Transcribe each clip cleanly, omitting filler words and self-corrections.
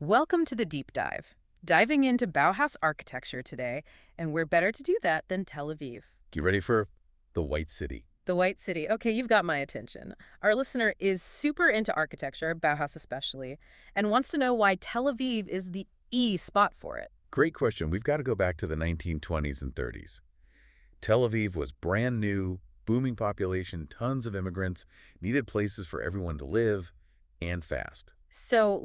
Welcome to the deep dive, diving into Bauhaus architecture today, and we're better to do that than Tel Aviv. You ready for the White City? The White City. Okay, you've got my attention. Our listener is super into architecture, Bauhaus especially, and wants to know why Tel Aviv is the spot for it. Great question. We've got to go back to the 1920s and 30s. Tel Aviv was brand new, booming population, tons of immigrants, needed places for everyone to live, and fast. So,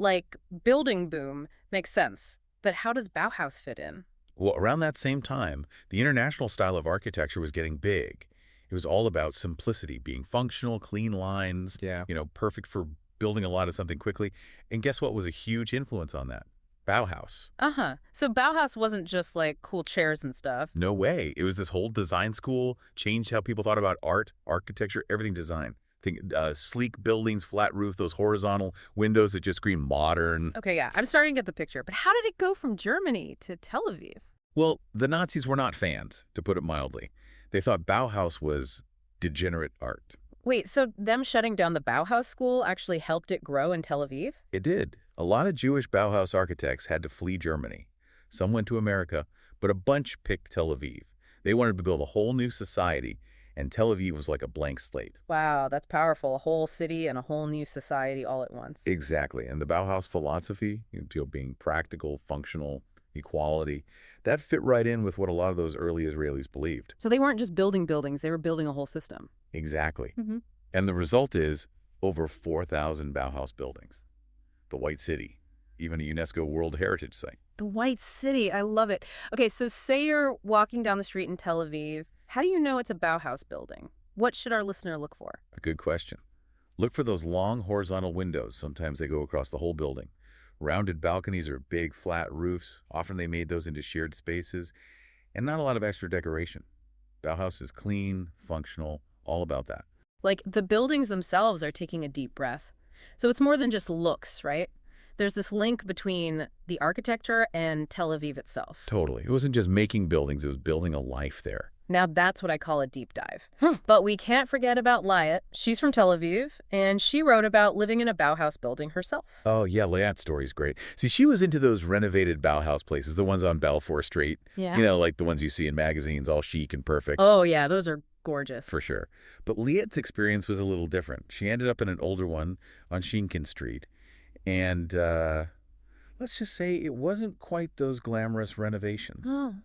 building boom makes sense, but how does Bauhaus fit in? Well, around that same time, the international style of architecture was getting big. It was all about simplicity, being functional, clean lines, Yeah. perfect for building a lot of something quickly. And guess what was a huge influence on that? Bauhaus. Uh-huh. So Bauhaus wasn't just cool chairs and stuff. No way. It was this whole design school, changed how people thought about art, architecture, everything design. Think sleek buildings, flat roof, those horizontal windows that just scream modern. Okay, yeah, I'm starting to get the picture, but how did it go from Germany to Tel Aviv? Well, the Nazis were not fans, to put it mildly. They thought Bauhaus was degenerate art. Wait, so them shutting down the Bauhaus school actually helped it grow in Tel Aviv? It did. A lot of Jewish Bauhaus architects had to flee Germany. Some went to America, but a bunch picked Tel Aviv. They wanted to build a whole new society, and Tel Aviv was like a blank slate. Wow, that's powerful. A whole city and a whole new society all at once. Exactly. And the Bauhaus philosophy, being practical, functional, equality, that fit right in with what a lot of those early Israelis believed. So they weren't just building buildings, they were building a whole system. Exactly. Mm-hmm. And the result is over 4,000 Bauhaus buildings. The White City, even a UNESCO World Heritage Site. The White City, I love it. Okay, so say you're walking down the street in Tel Aviv. How do you know it's a Bauhaus building? What should our listener look for? A good question. Look for those long horizontal windows. Sometimes they go across the whole building. Rounded balconies or big flat roofs. Often they made those into shared spaces. And not a lot of extra decoration. Bauhaus is clean, functional, all about that. The buildings themselves are taking a deep breath. So it's more than just looks, right? There's this link between the architecture and Tel Aviv itself. Totally. It wasn't just making buildings, it was building a life there. Now that's what I call a deep dive. But we can't forget about Liat. She's from Tel Aviv, and she wrote about living in a Bauhaus building herself. Oh, yeah, Layat's story's great. See, she was into those renovated Bauhaus places, the ones on Balfour Street. Yeah. Like the ones you see in magazines, all chic and perfect. Oh, yeah, those are gorgeous. For sure. But Liat's experience was a little different. She ended up in an older one on Shinkin Street. And let's just say it wasn't quite those glamorous renovations. Oh,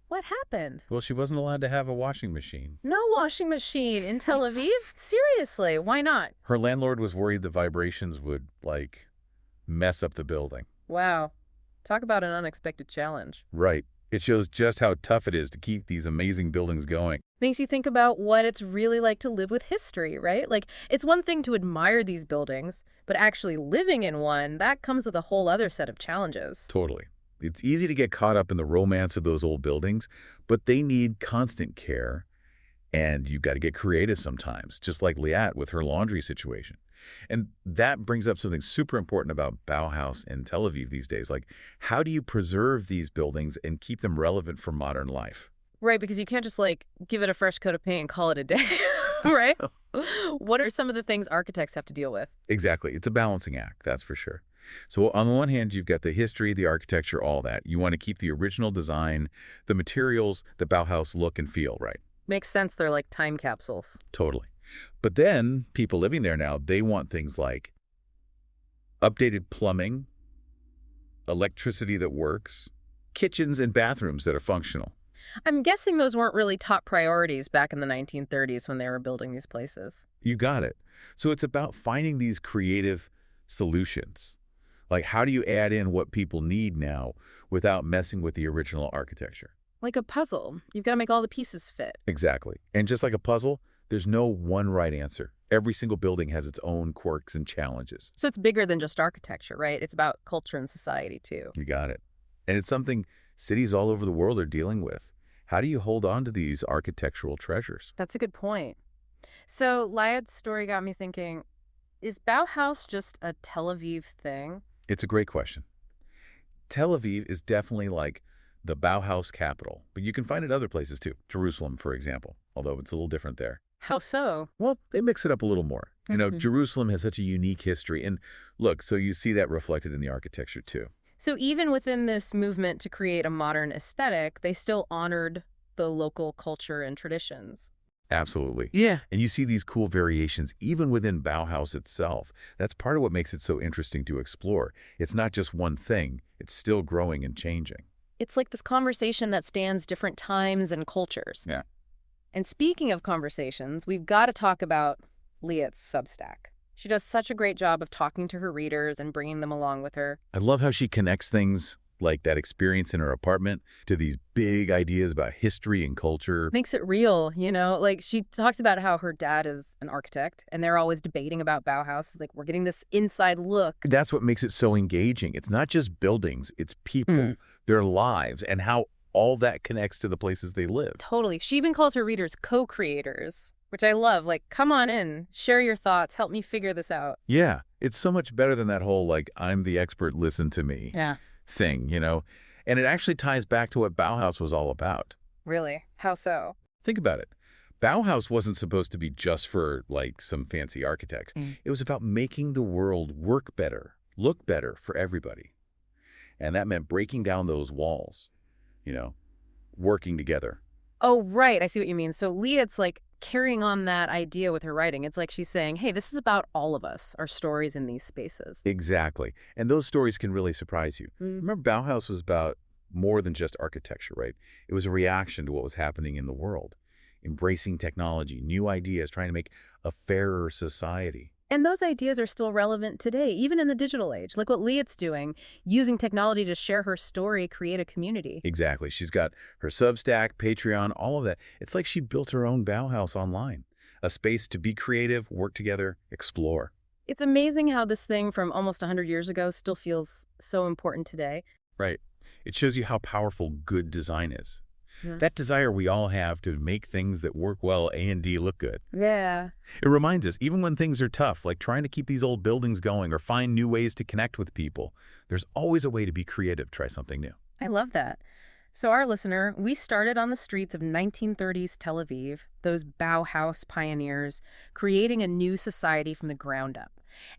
what happened? Well, she wasn't allowed to have a washing machine. No washing machine in Tel Aviv? Seriously, why not? Her landlord was worried the vibrations would, mess up the building. Wow. Talk about an unexpected challenge. Right. It shows just how tough it is to keep these amazing buildings going. Makes you think about what it's really like to live with history, right? It's one thing to admire these buildings, but actually living in one, that comes with a whole other set of challenges. Totally. It's easy to get caught up in the romance of those old buildings, but they need constant care, and you've got to get creative sometimes, just like Liat with her laundry situation. And that brings up something super important about Bauhaus and Tel Aviv these days. How do you preserve these buildings and keep them relevant for modern life? Right, because you can't just give it a fresh coat of paint and call it a day, right? What are some of the things architects have to deal with? Exactly. It's a balancing act, that's for sure. So on the one hand, you've got the history, the architecture, all that. You want to keep the original design, the materials, the Bauhaus look and feel, right? Makes sense. They're like time capsules. Totally. But then people living there now, they want things like updated plumbing, electricity that works, kitchens and bathrooms that are functional. I'm guessing those weren't really top priorities back in the 1930s when they were building these places. You got it. So it's about finding these creative solutions. How do you add in what people need now without messing with the original architecture? Like a puzzle. You've got to make all the pieces fit. Exactly. And just like a puzzle, there's no one right answer. Every single building has its own quirks and challenges. So it's bigger than just architecture, right? It's about culture and society, too. You got it. And it's something cities all over the world are dealing with. How do you hold on to these architectural treasures? That's a good point. So Liat's story got me thinking, is Bauhaus just a Tel Aviv thing? It's a great question. Tel Aviv is definitely the Bauhaus capital, but you can find it other places too. Jerusalem, for example, although it's a little different there. How so? Well, they mix it up a little more. Jerusalem has such a unique history. And look, so you see that reflected in the architecture too. So even within this movement to create a modern aesthetic, they still honored the local culture and traditions. Absolutely. Yeah. And you see these cool variations even within Bauhaus itself. That's part of what makes it so interesting to explore. It's not just one thing, it's still growing and changing. It's like this conversation that spans different times and cultures. Yeah. And speaking of conversations, we've got to talk about Liet's Substack. She does such a great job of talking to her readers and bringing them along with her. I love how she connects things like that experience in her apartment to these big ideas about history and culture. Makes it real, Like she talks about how her dad is an architect and they're always debating about Bauhaus. Like we're getting this inside look. That's what makes it so engaging. It's not just buildings, it's people, their lives, and how all that connects to the places they live. Totally. She even calls her readers co-creators, which I love. Like, come on in, share your thoughts, help me figure this out. Yeah, it's so much better than that whole, like, I'm the expert, listen to me thing. And it actually ties back to what Bauhaus was all about. Really? How so? Think about it. Bauhaus wasn't supposed to be just for, like, some fancy architects. It was about making the world work better, look better for everybody. And that meant breaking down those walls, working together. Oh, right. I see what you mean. So Liet's like carrying on that idea with her writing. It's like she's saying, hey, this is about all of us, our stories in these spaces. Exactly. And those stories can really surprise you. Remember, Bauhaus was about more than just architecture, right? It was a reaction to what was happening in the world, embracing technology, new ideas, trying to make a fairer society. And those ideas are still relevant today, even in the digital age. Like what Liet's doing, using technology to share her story, create a community. Exactly. She's got her Substack, Patreon, all of that. It's like she built her own Bauhaus online, a space to be creative, work together, explore. It's amazing how this thing from almost 100 years ago still feels so important today. Right. It shows you how powerful good design is. Yeah. That desire we all have to make things that work well A&D look good. Yeah. It reminds us, even when things are tough, like trying to keep these old buildings going or find new ways to connect with people, there's always a way to be creative, try something new. I love that. So our listener, we started on the streets of 1930s Tel Aviv, those Bauhaus pioneers, creating a new society from the ground up.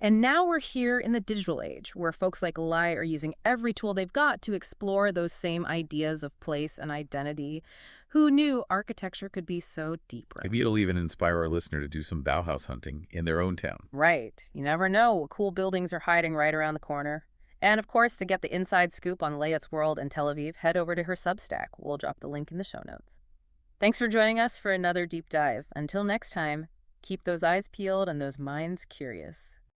And now we're here in the digital age, where folks like Lai are using every tool they've got to explore those same ideas of place and identity. Who knew architecture could be so deep-rooted? Maybe it'll even inspire our listener to do some Bauhaus hunting in their own town. Right. You never know what cool buildings are hiding right around the corner. And of course, to get the inside scoop on Liet's world in Tel Aviv, head over to her Substack. We'll drop the link in the show notes. Thanks for joining us for another deep dive. Until next time, keep those eyes peeled and those minds curious.